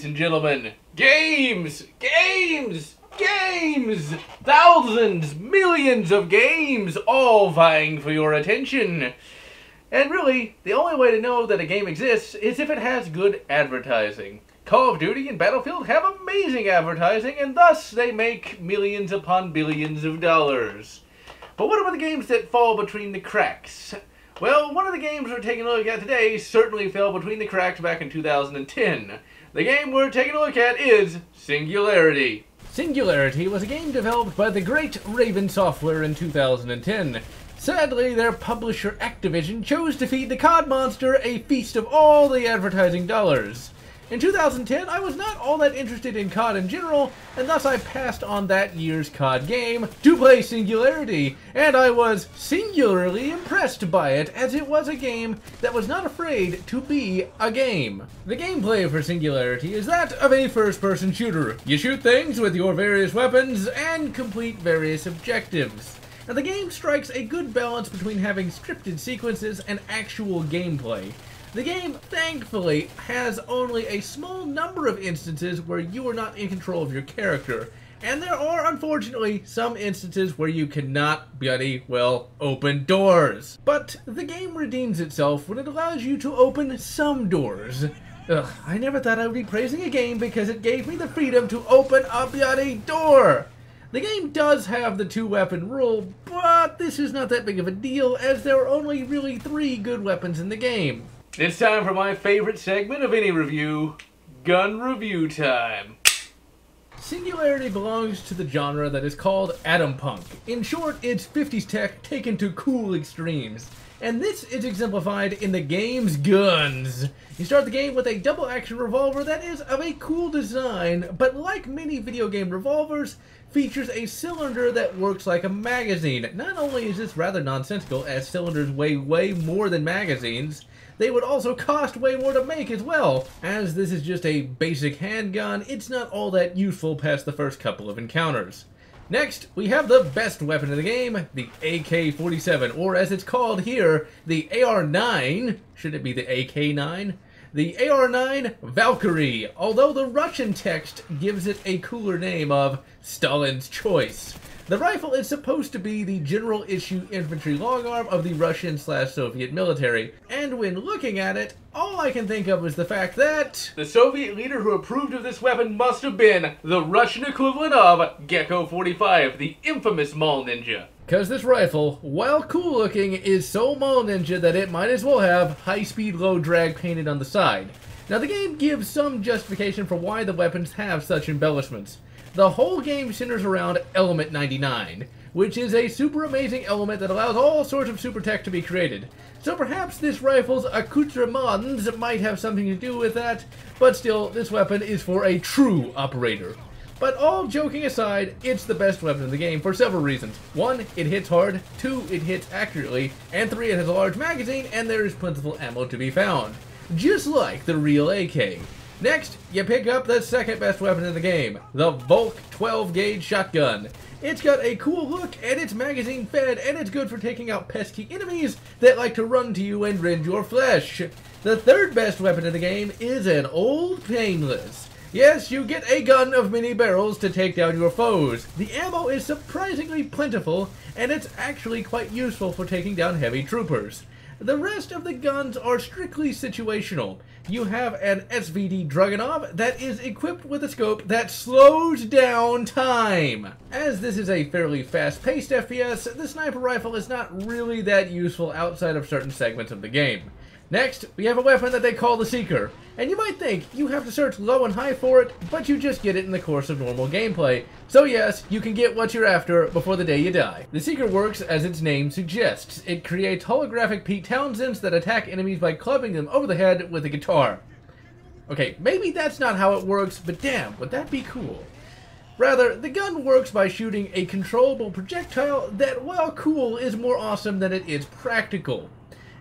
ladies and gentlemen. Games! Games! Games! Thousands, millions of games, all vying for your attention. And really, the only way to know that a game exists is if it has good advertising. Call of Duty and Battlefield have amazing advertising, and thus they make millions upon billions of dollars. But what about the games that fall between the cracks? Well, one of the games we're taking a look at today certainly fell between the cracks back in 2010. The game we're taking a look at is Singularity. Singularity was a game developed by the great Raven Software in 2010. Sadly, their publisher Activision chose to feed the COD monster a feast of all the advertising dollars. In 2010, I was not all that interested in COD in general, and thus I passed on that year's COD game to play Singularity, and I was singularly impressed by it, as it was a game that was not afraid to be a game. The gameplay for Singularity is that of a first-person shooter. You shoot things with your various weapons and complete various objectives. Now, the game strikes a good balance between having scripted sequences and actual gameplay. The game, thankfully, has only a small number of instances where you are not in control of your character, and there are, unfortunately, some instances where you cannot bloody well open doors. But the game redeems itself when it allows you to open some doors. Ugh, I never thought I would be praising a game because it gave me the freedom to open a bloody door! The game does have the two-weapon rule, but this is not that big of a deal, as there are only really 3 good weapons in the game. It's time for my favorite segment of any review, gun review time. Singularity belongs to the genre that is called atom punk. In short, it's 50s tech taken to cool extremes. And this is exemplified in the game's guns. You start the game with a double-action revolver that is of a cool design, but like many video game revolvers, features a cylinder that works like a magazine. Not only is this rather nonsensical, as cylinders weigh way more than magazines, they would also cost way more to make as well. As this is just a basic handgun, it's not all that useful past the first couple of encounters. Next, we have the best weapon in the game, the AK-47, or as it's called here, the AR-9. Should it be the AK-9? The AR-9 Valkyrie, although the Russian text gives it a cooler name of Stalin's Choice. The rifle is supposed to be the general issue infantry long arm of the Russian/Soviet military, and when looking at it, all I can think of is the fact that the Soviet leader who approved of this weapon must have been the Russian equivalent of Gecko 45, the infamous Mall Ninja. Because this rifle, while cool looking, is so Mall Ninja that it might as well have high-speed, low-drag painted on the side. Now, the game gives some justification for why the weapons have such embellishments. The whole game centers around Element 99, which is a super amazing element that allows all sorts of super tech to be created. So perhaps this rifle's accoutrements might have something to do with that, but still, this weapon is for a true operator. But all joking aside, it's the best weapon in the game for several reasons. 1, it hits hard, 2, it hits accurately, and 3, it has a large magazine, and there is plentiful ammo to be found. Just like the real AK. Next, you pick up the second best weapon in the game, the Volk 12-gauge shotgun. It's got a cool look, and it's magazine fed, and it's good for taking out pesky enemies that like to run to you and rend your flesh. The third best weapon in the game is an old painless. Yes, you get a gun of many barrels to take down your foes. The ammo is surprisingly plentiful, and it's actually quite useful for taking down heavy troopers. The rest of the guns are strictly situational. You have an SVD Dragunov that is equipped with a scope that slows down time. As this is a fairly fast-paced FPS, the sniper rifle is not really that useful outside of certain segments of the game. Next, we have a weapon that they call the Seeker, and you might think you have to search low and high for it, but you just get it in the course of normal gameplay. So yes, you can get what you're after before the day you die. The Seeker works as its name suggests. It creates holographic Pete Townsends that attack enemies by clubbing them over the head with a guitar. Okay, maybe that's not how it works, but damn, would that be cool. Rather, the gun works by shooting a controllable projectile that, while cool, is more awesome than it is practical.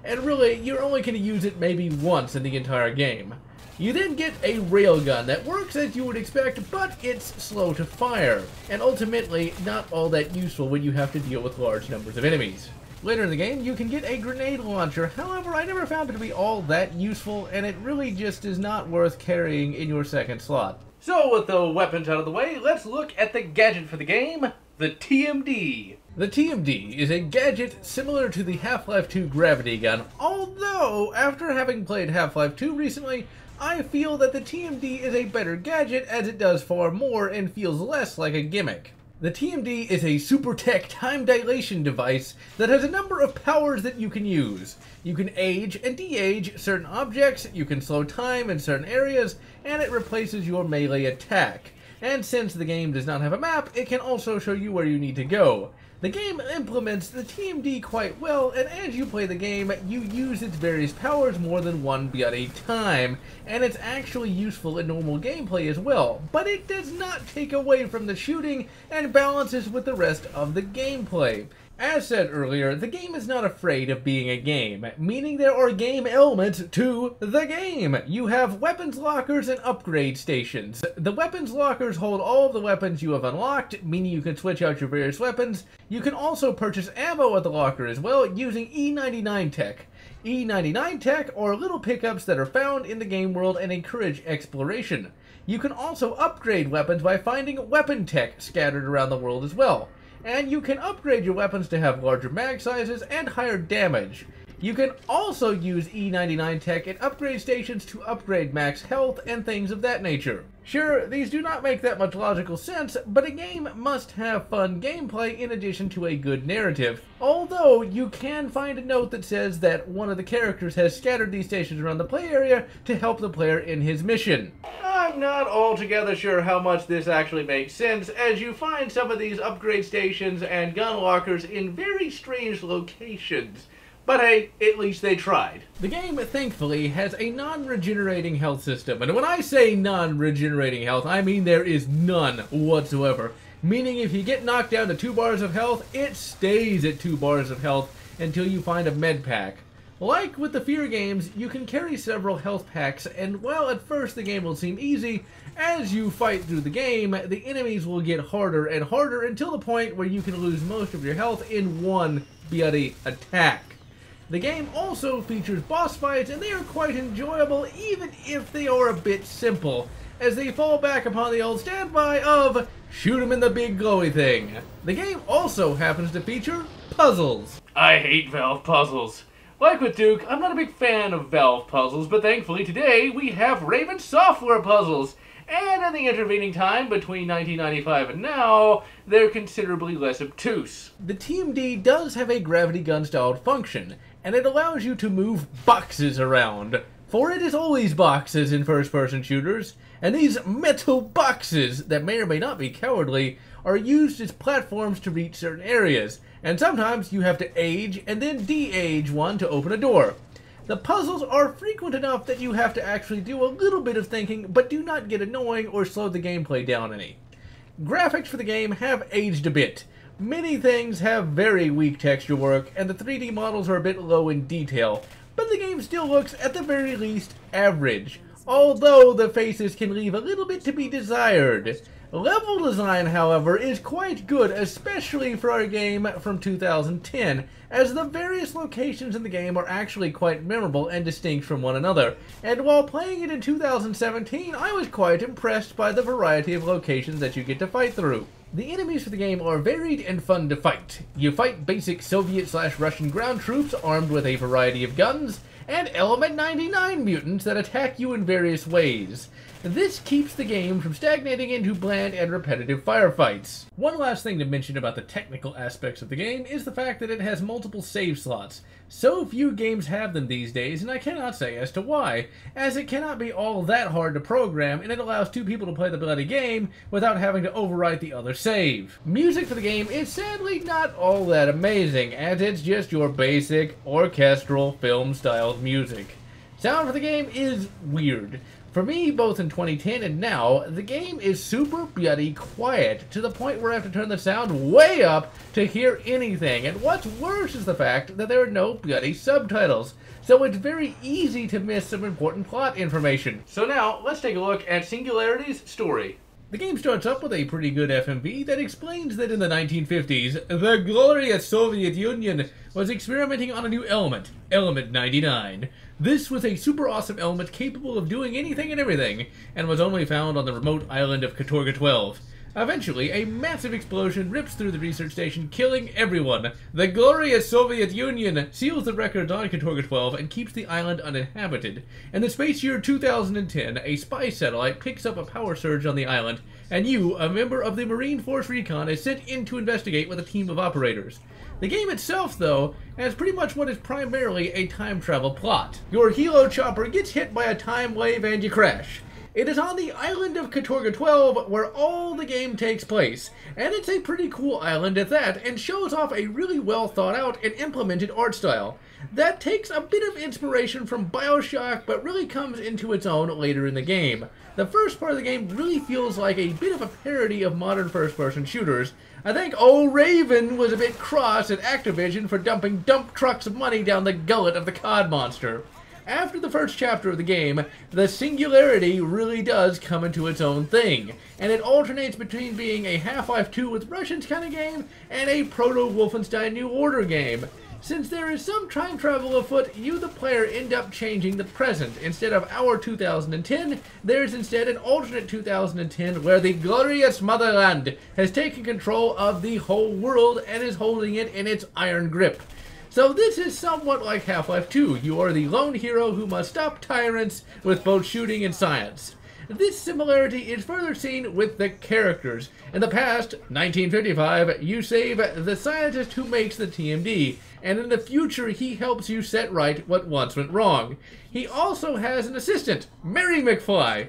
And really, you're only going to use it maybe once in the entire game. You then get a railgun that works as you would expect, but it's slow to fire, and ultimately not all that useful when you have to deal with large numbers of enemies. Later in the game, you can get a grenade launcher. However, I never found it to be all that useful, and it really just is not worth carrying in your second slot. So with the weapons out of the way, let's look at the gadget for the game, the TMD. The TMD is a gadget similar to the Half-Life 2 gravity gun, although after having played Half-Life 2 recently, I feel that the TMD is a better gadget as it does far more and feels less like a gimmick. The TMD is a super tech time dilation device that has a number of powers that you can use. You can age and de-age certain objects, you can slow time in certain areas, and it replaces your melee attack. And since the game does not have a map, it can also show you where you need to go. The game implements the TMD quite well, and as you play the game, you use its various powers more than one at a time, and it's actually useful in normal gameplay as well, but it does not take away from the shooting and balances with the rest of the gameplay. As said earlier, the game is not afraid of being a game, meaning there are game elements to the game. You have weapons lockers and upgrade stations. The weapons lockers hold all of the weapons you have unlocked, meaning you can switch out your various weapons. You can also purchase ammo at the locker as well using E99 tech. E99 tech are little pickups that are found in the game world and encourage exploration. You can also upgrade weapons by finding weapon tech scattered around the world as well. And you can upgrade your weapons to have larger mag sizes and higher damage. You can also use E99 tech at upgrade stations to upgrade max health and things of that nature. Sure, these do not make that much logical sense, but a game must have fun gameplay in addition to a good narrative. Although, you can find a note that says that one of the characters has scattered these stations around the play area to help the player in his mission. I'm not altogether sure how much this actually makes sense, as you find some of these upgrade stations and gun lockers in very strange locations. But hey, at least they tried. The game, thankfully, has a non-regenerating health system. And when I say non-regenerating health, I mean there is none whatsoever. Meaning if you get knocked down to 2 bars of health, it stays at 2 bars of health until you find a med pack. Like with the Fear games, you can carry several health packs, and while at first the game will seem easy, as you fight through the game, the enemies will get harder and harder until the point where you can lose most of your health in one bloody attack. The game also features boss fights, and they are quite enjoyable even if they are a bit simple, as they fall back upon the old standby of shoot 'em in the big glowy thing. The game also happens to feature puzzles. I hate Valve puzzles. Like with Duke, I'm not a big fan of Valve puzzles, but thankfully today we have Raven Software puzzles. And in the intervening time between 1995 and now, they're considerably less obtuse. The TMD does have a gravity gun-styled function, and it allows you to move boxes around. For it is always boxes in first-person shooters, and these metal boxes, that may or may not be cowardly, are used as platforms to reach certain areas, and sometimes you have to age and then de-age one to open a door. The puzzles are frequent enough that you have to actually do a little bit of thinking, but do not get annoying or slow the gameplay down any. Graphics for the game have aged a bit. Many things have very weak texture work, and the 3D models are a bit low in detail, but the game still looks, at the very least, average, although the faces can leave a little bit to be desired. Level design, however, is quite good, especially for a game from 2010, as the various locations in the game are actually quite memorable and distinct from one another. And while playing it in 2017, I was quite impressed by the variety of locations that you get to fight through. The enemies for the game are varied and fun to fight. You fight basic Soviet/Russian ground troops armed with a variety of guns, and Element 99 mutants that attack you in various ways. This keeps the game from stagnating into bland and repetitive firefights. One last thing to mention about the technical aspects of the game is the fact that it has multiple save slots. So few games have them these days, and I cannot say as to why, as it cannot be all that hard to program, and it allows 2 people to play the bloody game without having to overwrite the other save. Music for the game is sadly not all that amazing, as it's just your basic orchestral film-styled music. Sound for the game is weird. For me, both in 2010 and now, the game is super bloody quiet, to the point where I have to turn the sound way up to hear anything, and what's worse is the fact that there are no bloody subtitles, so it's very easy to miss some important plot information. So now, let's take a look at Singularity's story. The game starts up with a pretty good FMV that explains that in the 1950s, the glorious Soviet Union was experimenting on a new element, Element 99. This was a super awesome element capable of doing anything and everything, and was only found on the remote island of Katorga 12. Eventually, a massive explosion rips through the research station, killing everyone. The glorious Soviet Union seals the records on Katorga 12 and keeps the island uninhabited. In the space year 2010, a spy satellite picks up a power surge on the island, and you, a member of the Marine Force Recon, is sent in to investigate with a team of operators. The game itself, though, has pretty much what is primarily a time travel plot. Your helo chopper gets hit by a time wave and you crash. It is on the island of Katorga 12 where all the game takes place, and it's a pretty cool island at that, and shows off a really well thought out and implemented art style that takes a bit of inspiration from BioShock but really comes into its own later in the game. The first part of the game really feels like a bit of a parody of modern first-person shooters. I think old Raven was a bit cross at Activision for dumping dump trucks of money down the gullet of the COD monster. After the first chapter of the game, the Singularity really does come into its own thing, and it alternates between being a Half-Life 2 with Russians kind of game and a proto-Wolfenstein New Order game. Since there is some time travel afoot, you the player end up changing the present. Instead of our 2010, there's instead an alternate 2010 where the glorious motherland has taken control of the whole world and is holding it in its iron grip. So this is somewhat like Half-Life 2. You are the lone hero who must stop tyrants with both shooting and science. This similarity is further seen with the characters. In the past, 1955, you save the scientist who makes the TMD, and in the future he helps you set right what once went wrong. He also has an assistant, Mary McFly.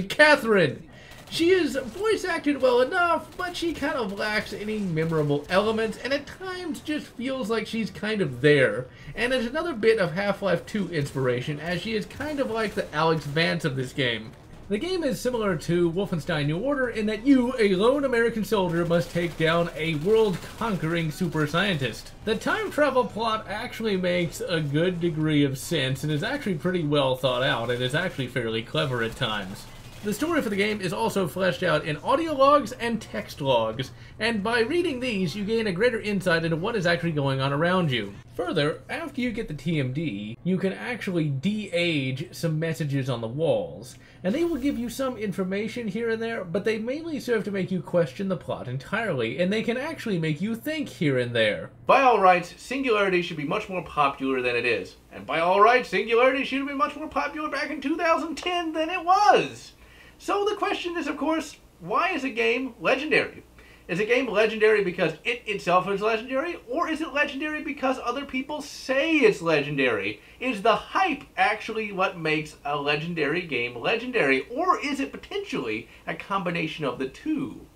Catherine. She is voice acted well enough, but she kind of lacks any memorable elements, and at times just feels like she's kind of there. And it's another bit of Half-Life 2 inspiration, as she is kind of like the Alex Vance of this game. The game is similar to Wolfenstein New Order in that you, a lone American soldier, must take down a world-conquering super scientist. The time travel plot actually makes a good degree of sense and is actually pretty well thought out, and is actually fairly clever at times. The story for the game is also fleshed out in audio logs and text logs, and by reading these, you gain a greater insight into what is actually going on around you. Further, after you get the TMD, you can actually de-age some messages on the walls, and they will give you some information here and there, but they mainly serve to make you question the plot entirely, and they can actually make you think here and there. By all rights, Singularity should be much more popular than it is. And by all rights, Singularity should have been much more popular back in 2010 than it was. So the question is, of course, why is a game legendary? Is a game legendary because it itself is legendary, or is it legendary because other people say it's legendary? Is the hype actually what makes a legendary game legendary, or is it potentially a combination of the two?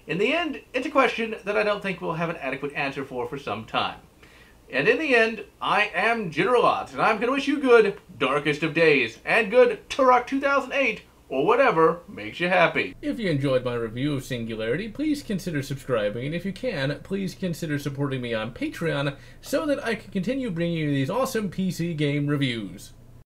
In the end, it's a question that I don't think we'll have an adequate answer for some time. And in the end, I am GeneralLotz, and I'm going to wish you good darkest of days, and good Turok 2008, or whatever makes you happy. If you enjoyed my review of Singularity, please consider subscribing, and if you can, please consider supporting me on Patreon so that I can continue bringing you these awesome PC game reviews.